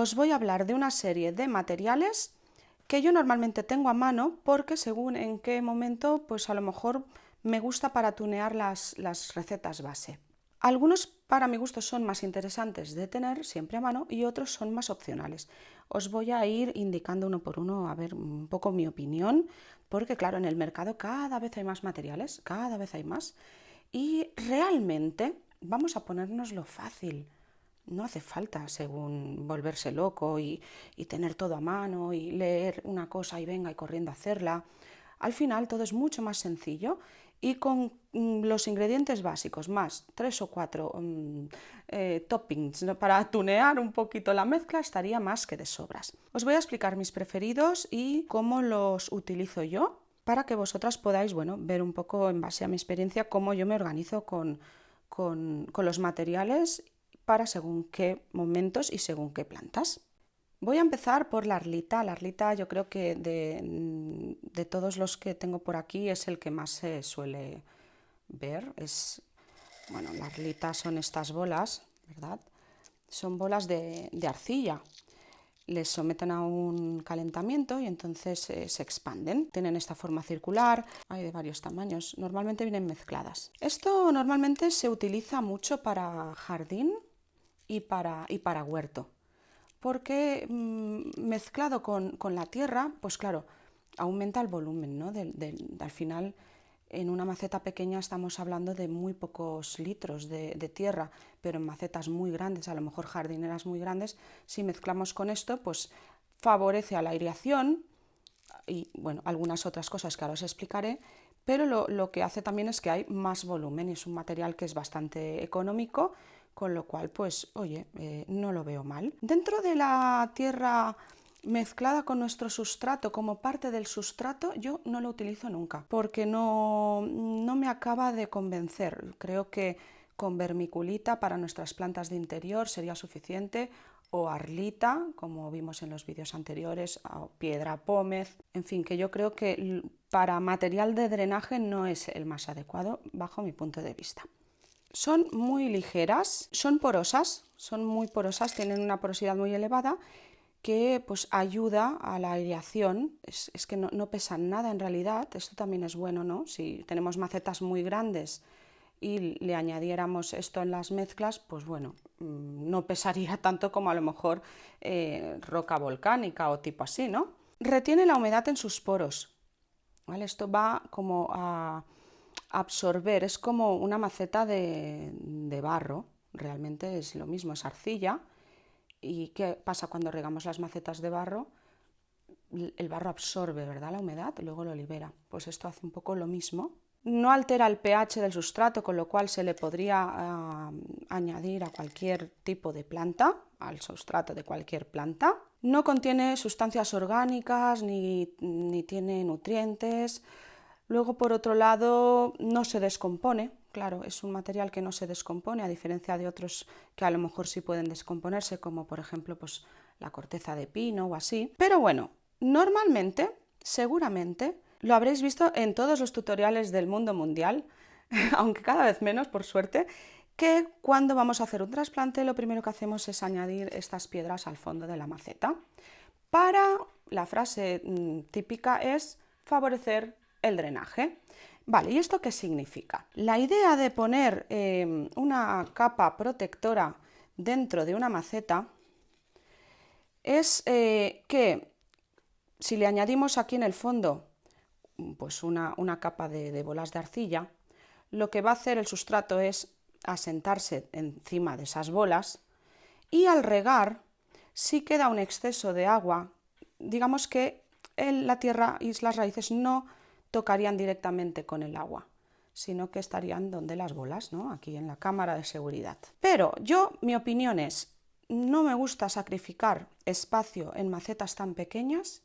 os voy a hablar de una serie de materiales que yo normalmente tengo a mano porque según en qué momento, pues a lo mejor me gusta para tunear las recetas base. Algunos para mi gusto son más interesantes de tener siempre a mano y otros son más opcionales. Os voy a ir indicando uno por uno a ver un poco mi opinión, porque claro, en el mercado cada vez hay más materiales, cada vez hay más, y realmente vamos a ponernoslo fácil. No hace falta, según volverse loco y tener todo a mano y leer una cosa y venga y corriendo a hacerla. Al final todo es mucho más sencillo y con los ingredientes básicos más 3 o 4 toppings, ¿no?, para tunear un poquito la mezcla estaría más que de sobras. Os voy a explicar mis preferidos y cómo los utilizo yo para que vosotras podáis, bueno, ver un poco en base a mi experiencia cómo yo me organizo con los materiales para según qué momentos y según qué plantas. Voy a empezar por la arlita. La arlita yo creo que de todos los que tengo por aquí es el que más se suele ver. Bueno, la arlita son estas bolas, ¿verdad? Son bolas de arcilla. Les someten a un calentamiento y entonces se expanden. Tienen esta forma circular, hay de varios tamaños, normalmente vienen mezcladas. Esto normalmente se utiliza mucho para jardín y para huerto, porque mezclado con la tierra, pues claro, aumenta el volumen, ¿no? Al final, en una maceta pequeña estamos hablando de muy pocos litros de tierra, pero en macetas muy grandes, a lo mejor jardineras muy grandes, si mezclamos con esto, pues favorece a la aireación y bueno, algunas otras cosas que ahora os explicaré, pero lo que hace también es que hay más volumen y es un material que es bastante económico, con lo cual, pues, oye, no lo veo mal. Dentro de la tierra mezclada con nuestro sustrato como parte del sustrato, yo no lo utilizo nunca, porque no me acaba de convencer. Creo que con vermiculita para nuestras plantas de interior sería suficiente, o arlita, como vimos en los vídeos anteriores, o piedra pómez, en fin, que yo creo que para material de drenaje no es el más adecuado bajo mi punto de vista. Son muy ligeras, son porosas, son muy porosas, tienen una porosidad muy elevada que pues ayuda a la aireación. Es que no pesan nada en realidad, esto también es bueno, ¿no? Si tenemos macetas muy grandes y le añadiéramos esto en las mezclas, pues bueno, no pesaría tanto como a lo mejor roca volcánica o tipo así, ¿no? Retiene la humedad en sus poros, ¿vale? Esto va como a absorber, es como una maceta de barro, realmente es lo mismo, es arcilla. ¿Y qué pasa cuando regamos las macetas de barro? El barro absorbe, ¿verdad?, la humedad, luego lo libera. Pues esto hace un poco lo mismo. No altera el pH del sustrato, con lo cual se le podría añadir a cualquier tipo de planta, al sustrato de cualquier planta. No contiene sustancias orgánicas ni tiene nutrientes. Luego, por otro lado, no se descompone. Claro, es un material que no se descompone, a diferencia de otros que a lo mejor sí pueden descomponerse, como por ejemplo pues, la corteza de pino o así. Pero bueno, normalmente, seguramente, lo habréis visto en todos los tutoriales del mundo mundial, aunque cada vez menos, por suerte, que cuando vamos a hacer un trasplante lo primero que hacemos es añadir estas piedras al fondo de la maceta. La frase típica es favorecer el drenaje. Vale, ¿y esto qué significa? La idea de poner una capa protectora dentro de una maceta es que si le añadimos aquí en el fondo pues una capa de bolas de arcilla, lo que va a hacer el sustrato es asentarse encima de esas bolas y al regar, si queda un exceso de agua, digamos que la tierra y las raíces no tocarían directamente con el agua, sino que estarían donde las bolas, ¿no?, aquí en la cámara de seguridad. Pero mi opinión es, no me gusta sacrificar espacio en macetas tan pequeñas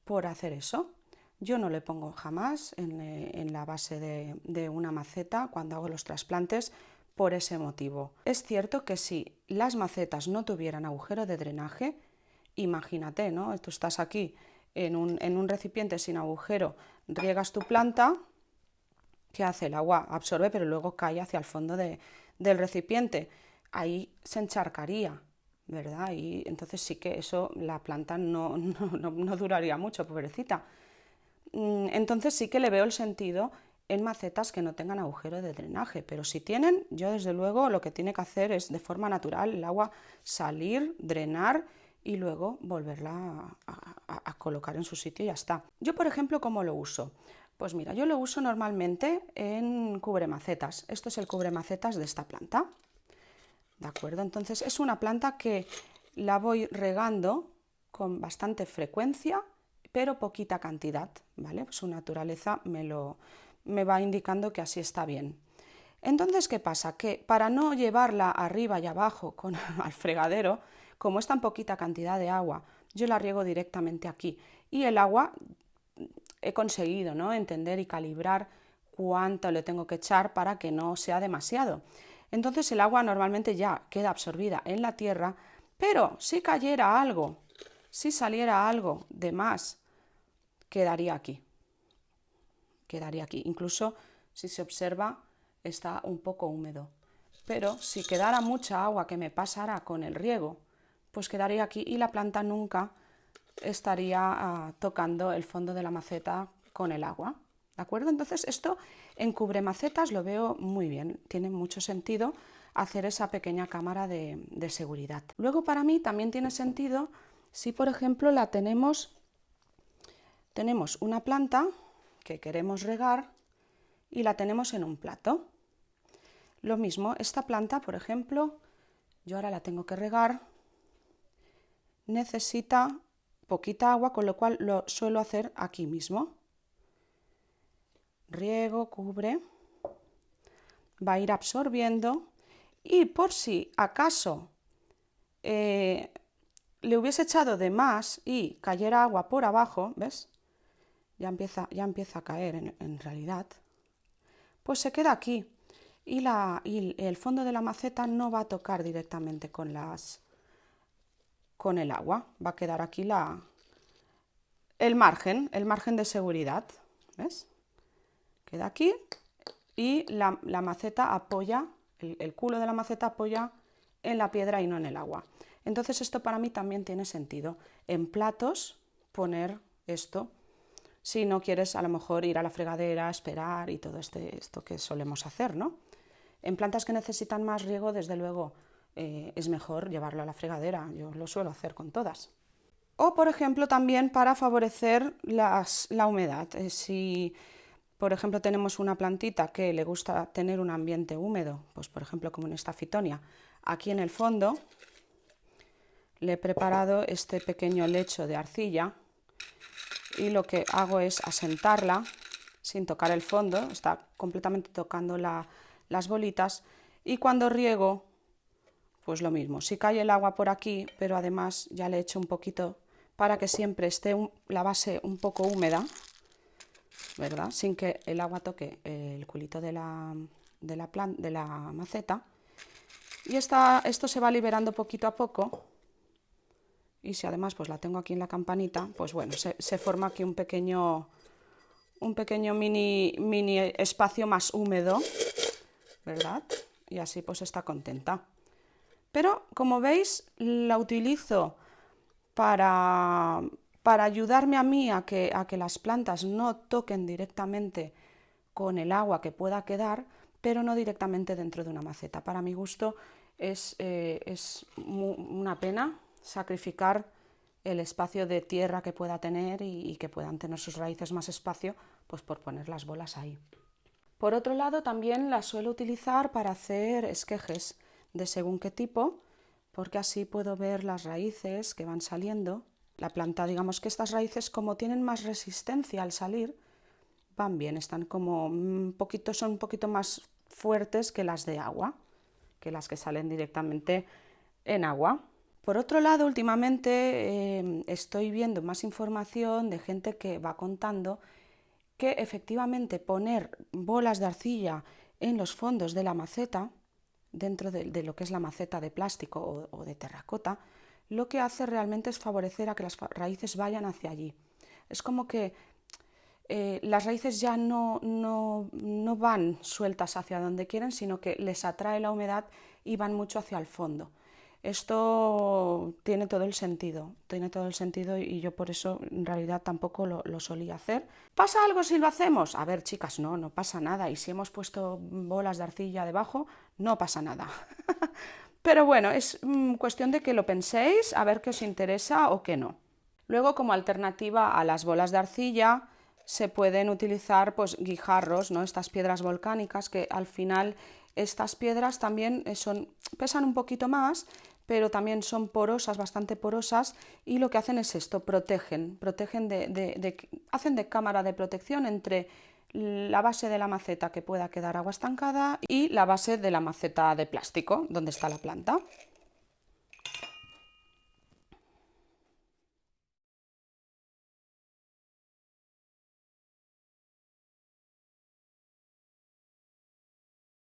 por hacer eso. Yo no le pongo jamás en la base de una maceta cuando hago los trasplantes por ese motivo. Es cierto que si las macetas no tuvieran agujero de drenaje, imagínate, ¿no? Tú estás aquí en un recipiente sin agujero, riegas tu planta, ¿qué hace? El agua absorbe, pero luego cae hacia el fondo del recipiente. Ahí se encharcaría, ¿verdad? Y entonces sí que eso, la planta no duraría mucho, pobrecita. Entonces sí que le veo el sentido en macetas que no tengan agujero de drenaje, pero si tienen, yo desde luego lo que tiene que hacer es de forma natural el agua salir, drenar y luego volverla a colocar en su sitio y ya está. Yo, por ejemplo, ¿cómo lo uso? Pues mira, yo lo uso normalmente en cubremacetas. Esto es el cubremacetas de esta planta. ¿De acuerdo? Entonces es una planta que la voy regando con bastante frecuencia, pero poquita cantidad, ¿vale? Su naturaleza me va indicando que así está bien. Entonces, ¿qué pasa? Que para no llevarla arriba y abajo al fregadero, como es tan poquita cantidad de agua, yo la riego directamente aquí. Y el agua he conseguido, ¿no?, entender y calibrar cuánto le tengo que echar para que no sea demasiado. Entonces el agua normalmente ya queda absorbida en la tierra, pero si cayera algo, si saliera algo de más, quedaría aquí. Quedaría aquí. Incluso si se observa, está un poco húmedo. Pero si quedara mucha agua que me pasara con el riego, pues quedaría aquí y la planta nunca estaría tocando el fondo de la maceta con el agua. ¿De acuerdo? Entonces esto en cubremacetas lo veo muy bien, tiene mucho sentido hacer esa pequeña cámara de seguridad. Luego para mí también tiene sentido si por ejemplo tenemos una planta que queremos regar y la tenemos en un plato. Lo mismo, esta planta, por ejemplo, yo ahora la tengo que regar, necesita poquita agua, con lo cual lo suelo hacer aquí mismo. Riego, cubre, va a ir absorbiendo y por si acaso le hubiese echado de más y cayera agua por abajo, ¿ves? Ya empieza a caer en realidad, pues se queda aquí y el fondo de la maceta no va a tocar directamente con el agua, va a quedar aquí el margen de seguridad, ¿ves? Queda aquí y la maceta apoya, el culo de la maceta apoya en la piedra y no en el agua. Entonces esto para mí también tiene sentido. En platos poner esto, si no quieres a lo mejor ir a la fregadera, esperar y todo esto que solemos hacer, ¿no? En plantas que necesitan más riego, desde luego, es mejor llevarlo a la fregadera. Yo lo suelo hacer con todas. O, por ejemplo, también para favorecer la humedad. Si, por ejemplo, tenemos una plantita que le gusta tener un ambiente húmedo, pues por ejemplo como en esta fitonia, aquí en el fondo le he preparado este pequeño lecho de arcilla y lo que hago es asentarla sin tocar el fondo, está completamente tocando las bolitas, y cuando riego, pues lo mismo, si cae el agua por aquí, pero además ya le echo un poquito para que siempre esté la base un poco húmeda, ¿verdad? Sin que el agua toque el culito de la maceta. Y esto se va liberando poquito a poco. Y si además pues la tengo aquí en la campanita, pues bueno, se forma aquí un pequeño mini espacio más húmedo, ¿verdad? Y así pues está contenta. Pero como veis, la utilizo para ayudarme a mí a que las plantas no toquen directamente con el agua que pueda quedar, pero no directamente dentro de una maceta. Para mi gusto es una pena sacrificar el espacio de tierra que pueda tener y que puedan tener sus raíces más espacio, pues por poner las bolas ahí. Por otro lado, también las suelo utilizar para hacer esquejes de según qué tipo, porque así puedo ver las raíces que van saliendo. La planta, digamos que estas raíces, como tienen más resistencia al salir, van bien, están como son un poquito más fuertes que las de agua, que las que salen directamente en agua. Por otro lado, últimamente estoy viendo más información de gente que va contando que efectivamente poner bolas de arcilla en los fondos de la maceta, dentro de lo que es la maceta de plástico o de terracota, lo que hace realmente es favorecer a que las raíces vayan hacia allí. Es como que las raíces ya no van sueltas hacia donde quieren, sino que les atrae la humedad y van mucho hacia el fondo. Esto tiene todo el sentido, y yo por eso en realidad tampoco lo solía hacer. ¿Pasa algo si lo hacemos? A ver, chicas, no pasa nada. Y si hemos puesto bolas de arcilla debajo, no pasa nada. Pero bueno, es cuestión de que lo penséis, a ver qué os interesa o qué no. Luego, como alternativa a las bolas de arcilla, se pueden utilizar pues, guijarros, ¿no? Estas piedras volcánicas, que al final estas piedras también pesan un poquito más, pero también son porosas, bastante porosas, y lo que hacen es esto, protegen hacen de cámara de protección entre la base de la maceta, que pueda quedar agua estancada, y la base de la maceta de plástico, donde está la planta.